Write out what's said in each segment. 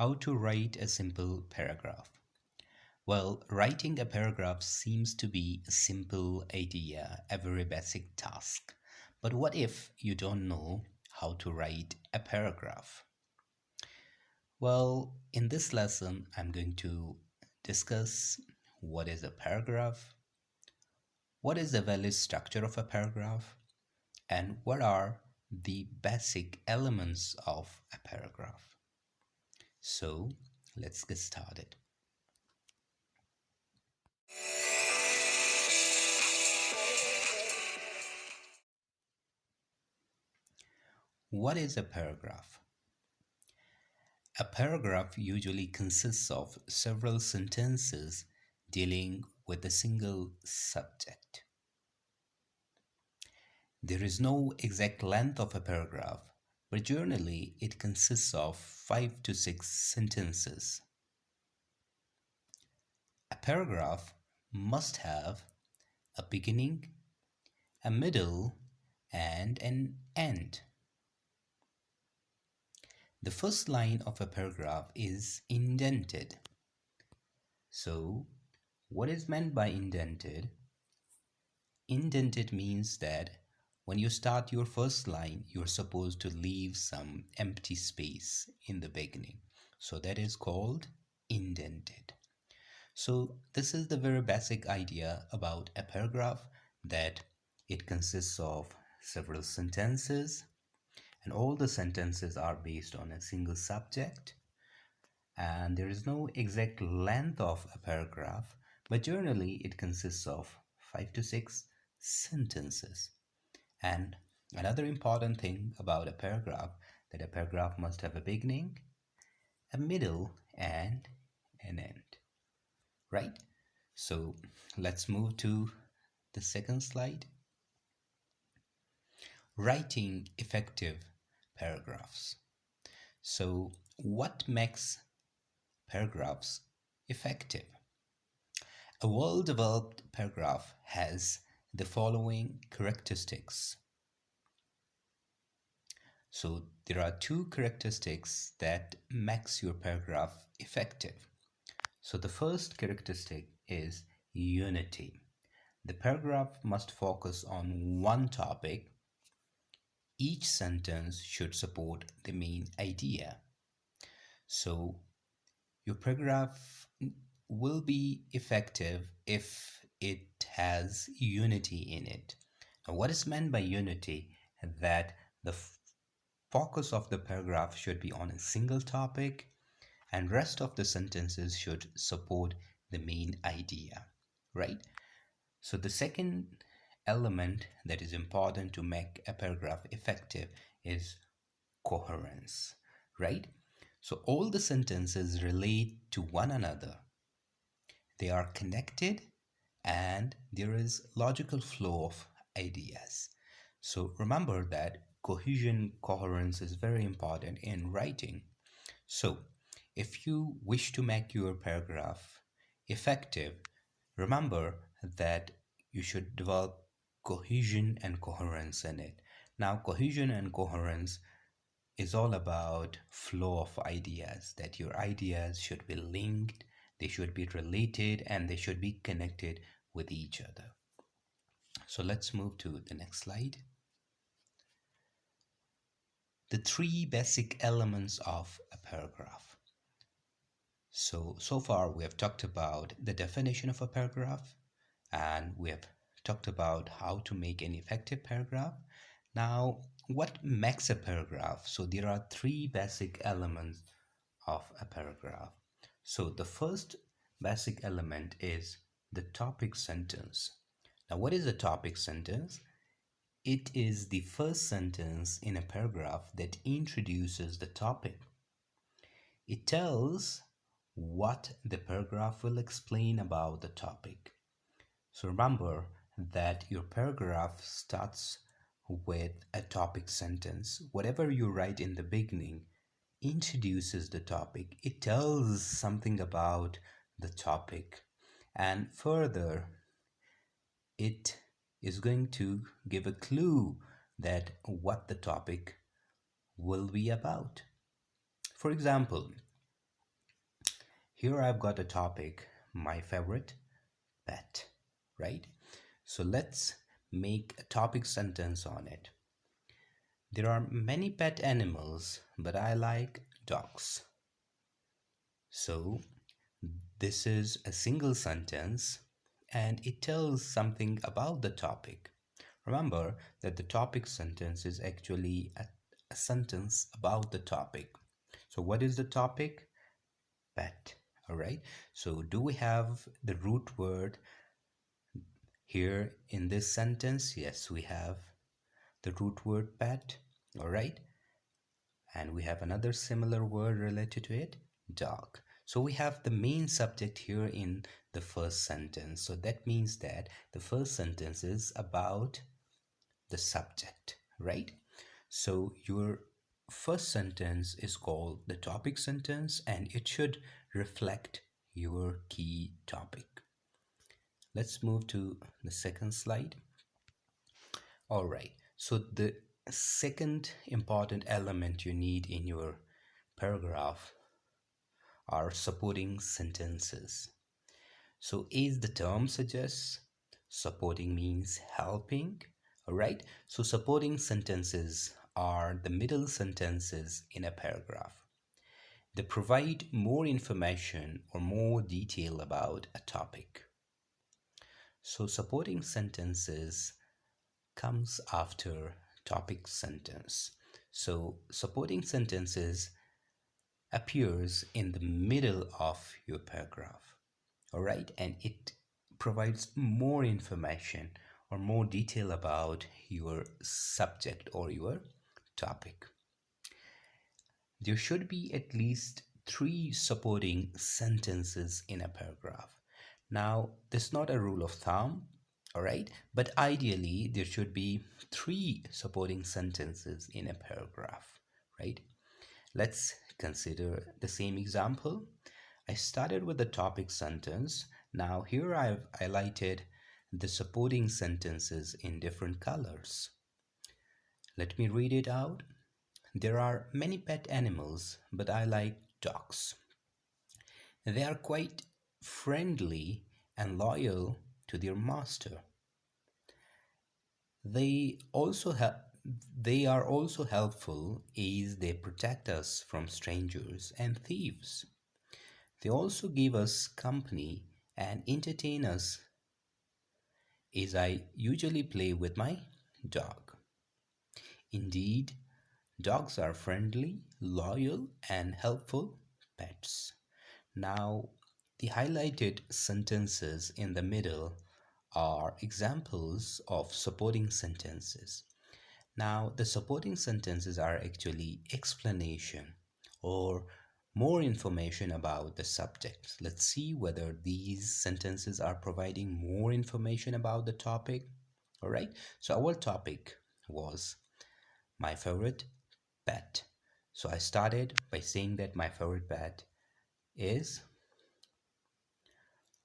How to write a simple paragraph. Well, writing a paragraph seems to be a simple idea, a very basic task. But what if you don't know how to write a paragraph? Well, in this lesson, I'm going to discuss what is a paragraph, what is the valid structure of a paragraph, and what are the basic elements of a paragraph. So, let's get started. What is a paragraph? A paragraph usually consists of several sentences dealing with a single subject. There is no exact length of a paragraph, but generally it consists of 5 to 6 sentences. A paragraph must have a beginning, a middle, and an end. The first line of a paragraph is indented. So, what is meant by indented? Indented means that when you start your first line, you're supposed to leave some empty space in the beginning. So that is called indented. So this is the very basic idea about a paragraph, that it consists of several sentences, and all the sentences are based on a single subject, and there is no exact length of a paragraph, but generally it consists of 5 to 6 sentences. And another important thing about a paragraph, that a paragraph must have a beginning, a middle, and an end. Right? So let's move to the second slide. Writing effective paragraphs. So what makes paragraphs effective? A well-developed paragraph has the following characteristics. So there are two characteristics that makes your paragraph effective. So the first characteristic is unity. The paragraph must focus on one topic. Each sentence should support the main idea. So your paragraph will be effective if it has unity in it. Now, what is meant by unity? That the focus of the paragraph should be on a single topic, and rest of the sentences should support the main idea, right? So the second element that is important to make a paragraph effective is coherence, right? So all the sentences relate to one another. They are connected and there is logical flow of ideas. So remember that coherence is very important in writing. So if you wish to make your paragraph effective, remember that you should develop cohesion and coherence in it. Now, cohesion and coherence is all about flow of ideas, that your ideas should be linked, they should be related, and they should be connected with each other. So let's move to the next slide. The three basic elements of a paragraph. So far we have talked about the definition of a paragraph, and we have talked about how to make an effective paragraph. Now, what makes a paragraph? So there are three basic elements of a paragraph. So the first basic element is the topic sentence. Now, what is a topic sentence? It is the first sentence in a paragraph that introduces the topic. It tells what the paragraph will explain about the topic. So remember that your paragraph starts with a topic sentence. Whatever you write in the beginning introduces the topic. It tells something about the topic, and further it is going to give a clue that what the topic will be about. For example, Here I've got a topic, my favorite pet, right? So let's make a topic sentence on it. There are many pet animals, but I like dogs. So this is a single sentence and it tells something about the topic. Remember that the topic sentence is actually a sentence about the topic. So what is the topic? Pet. All right. So do we have the root word here in this sentence? Yes, we have the root word pet. All right. And we have another similar word related to it, dog. So we have the main subject here in the first sentence. So that means that the first sentence is about the subject, right? So your first sentence is called the topic sentence and it should reflect your key topic. Let's move to the second slide. All right, so the second important element you need in your paragraph are supporting sentences. So as the term suggests, supporting means helping, all right? So supporting sentences are the middle sentences in a paragraph. They provide more information or more detail about a topic. So supporting sentences comes after topic sentence. So supporting sentences appears in the middle of your paragraph. All right, and it provides more information or more detail about your subject or your topic. There should be at least 3 supporting sentences in a paragraph. Now, this is not a rule of thumb, all right, but ideally there should be 3 supporting sentences in a paragraph, right? Let's consider the same example. I started with the topic sentence. Now here I've highlighted the supporting sentences in different colors. Let me read it out. There are many pet animals, but I like dogs. They are quite friendly and loyal to their master. They also they are also helpful as they protect us from strangers and thieves. They also give us company and entertain us as I usually play with my dog. Indeed, dogs are friendly, loyal, and helpful pets. Now, the highlighted sentences in the middle are examples of supporting sentences. Now, the supporting sentences are actually explanation or more information about the subject. Let's see whether these sentences are providing more information about the topic. All right, so our topic was my favorite pet. So I started by saying that my favorite pet is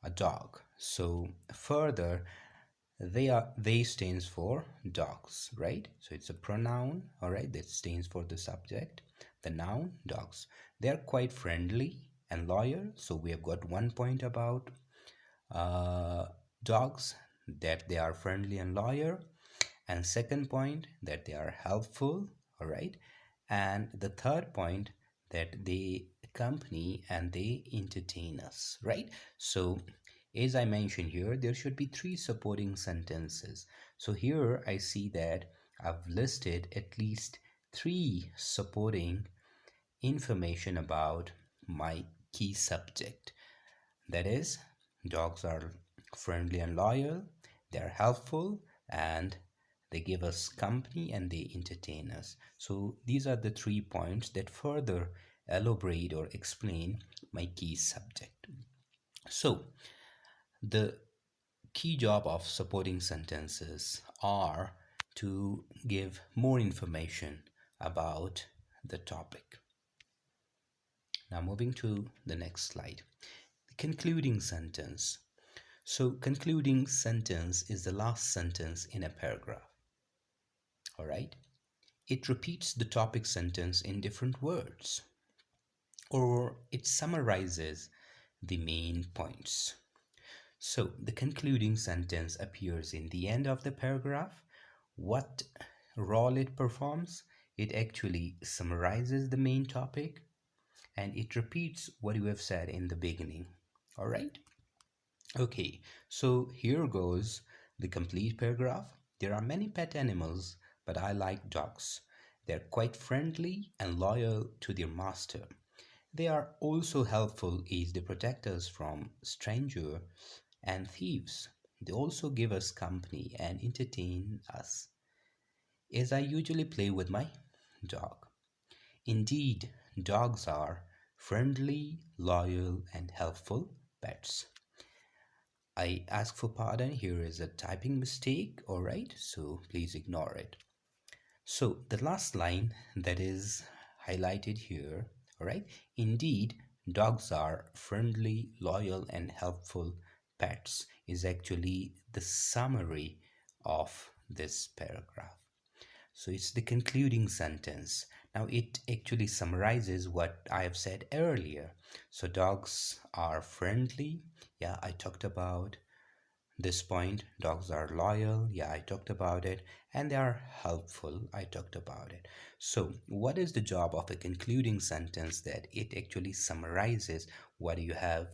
a dog. So further, they stands for dogs, right? So it's a pronoun, all right, that stands for the subject. The noun, dogs. They're quite friendly and loyal. So we have got 1 point about uh, dogs, that they are friendly and loyal, and second point that they are helpful, all right, and the third point that they accompany and they entertain us, right? So as I mentioned here, there should be 3 supporting sentences. So here I see that I've listed at least 3 supporting information about my key subject. That is, dogs are friendly and loyal, they're helpful, and they give us company and they entertain us. So these are the 3 points that further elaborate or explain my key subject. So the key job of supporting sentences are to give more information about the topic. Now moving to the next slide. The concluding sentence. So concluding sentence is the last sentence in a paragraph. All right? It repeats the topic sentence in different words, or it summarizes the main points. So the concluding sentence appears in the end of the paragraph. What role it performs? It actually summarizes the main topic and it repeats what you have said in the beginning. All right? Okay, so here goes the complete paragraph. There are many pet animals, but I like dogs. They're quite friendly and loyal to their master. They are also helpful as they protect us from strangers and thieves. They also give us company and entertain us, as I usually play with my dog. Indeed, dogs are friendly, loyal, and helpful pets. I ask for pardon, here is a typing mistake, alright, so please ignore it. So the last line that is highlighted here, alright, indeed, dogs are friendly, loyal, and helpful pets is actually the summary of this paragraph. So it's the concluding sentence. Now it actually summarizes what I have said earlier. So dogs are friendly. Yeah, I talked about this point. Dogs are loyal. Yeah, I talked about it. And they are helpful. I talked about it. So what is the job of a concluding sentence? That it actually summarizes what you have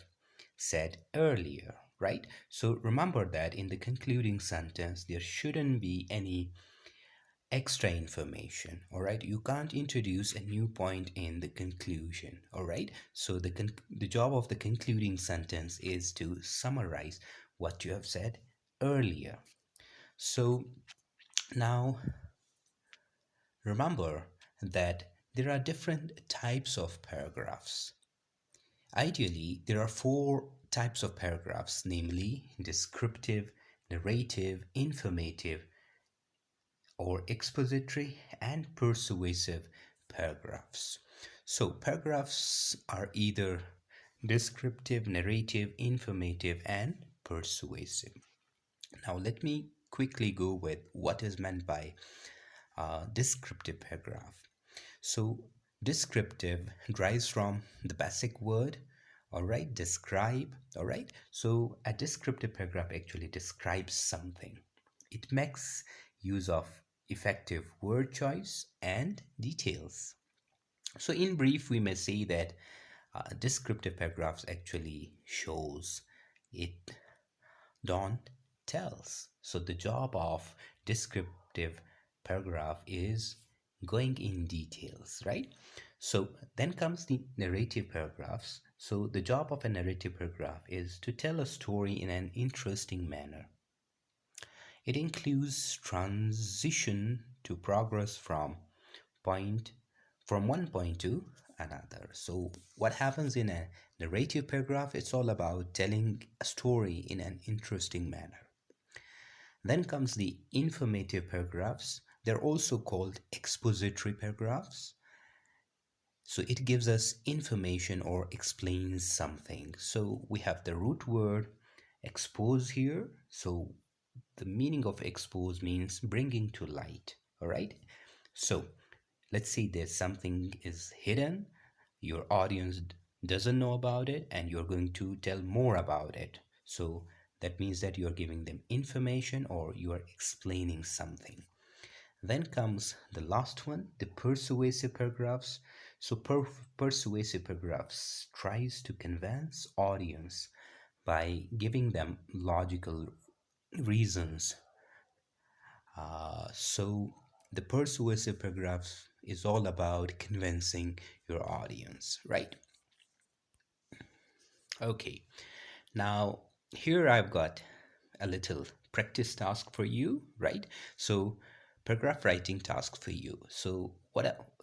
said earlier, right? So remember that in the concluding sentence, there shouldn't be any extra information. All right, you can't introduce a new point in the conclusion. All right, so the job of the concluding sentence is to summarize what you have said earlier. So now remember that there are different types of paragraphs. Ideally, there are four types of paragraphs, namely descriptive, narrative, informative, or expository, and persuasive paragraphs. So, paragraphs are either descriptive, narrative, informative, and persuasive. Now, let me quickly go with what is meant by descriptive paragraph. So, descriptive derives from the basic word, all right, describe, all right. So, a descriptive paragraph actually describes something. It makes use of effective word choice and details. So, in brief, we may say that descriptive paragraphs actually shows, it don't tells. So the job of descriptive paragraph is going in details, right? So then comes the narrative paragraphs. So the job of a narrative paragraph is to tell a story in an interesting manner. It includes transition to progress point from one point to another. So what happens in a narrative paragraph? It's all about telling a story in an interesting manner. Then comes the informative paragraphs. They're also called expository paragraphs. So it gives us information or explains something. So we have the root word expose here. So the meaning of expose means bringing to light. All right. So let's say there's something is hidden, your audience doesn't know about it, and you're going to tell more about it. So that means that you're giving them information or you are explaining something. Then comes the last one, the persuasive paragraphs. So persuasive paragraphs tries to convince audience by giving them logical reasons. So the persuasive paragraphs is all about convincing your audience, right? Okay, now here I've got a little practice task for you, right? So paragraph writing task for you. So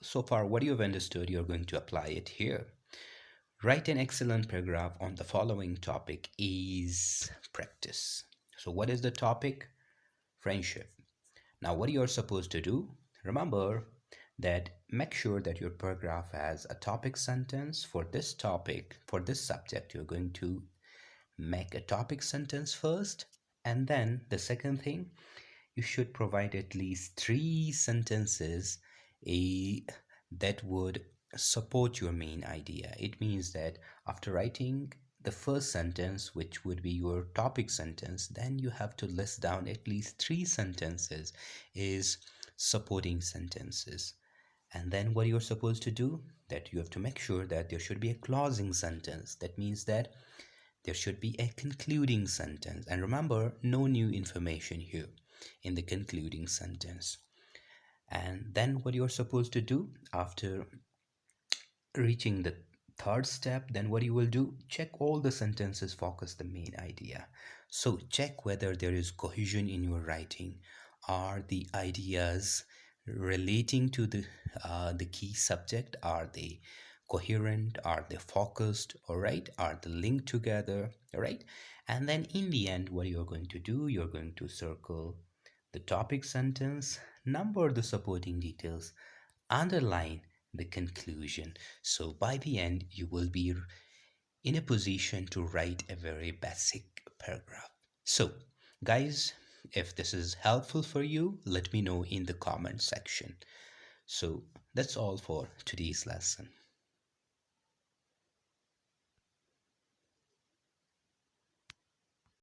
so far what you've understood, you're going to apply it here. Write an excellent paragraph on the following topic is practice. So what is the topic? Friendship. Now what you're supposed to do, remember that make sure that your paragraph has a topic sentence. For this topic, for this subject, you're going to make a topic sentence first, and then the second thing, you should provide at least three sentences that would support your main idea. It means that after writing the first sentence, which would be your topic sentence, then you have to list down at least three sentences is supporting sentences. And then what you're supposed to do, that you have to make sure that there should be a closing sentence. That means that there should be a concluding sentence. And remember, no new information here in the concluding sentence. And then what you're supposed to do after reaching the third step, then what you will do, check all the sentences focus the main idea. So check whether there is cohesion in your writing. Are the ideas relating to the key subject, are they coherent, are they focused, all right, are they linked together, all right? And then in the end, what you're going to do, you're going to circle the topic sentence, number the supporting details, underline the conclusion. So by the end, you will be in a position to write a very basic paragraph. So, guys, if this is helpful for you, let me know in the comment section. So, that's all for today's lesson.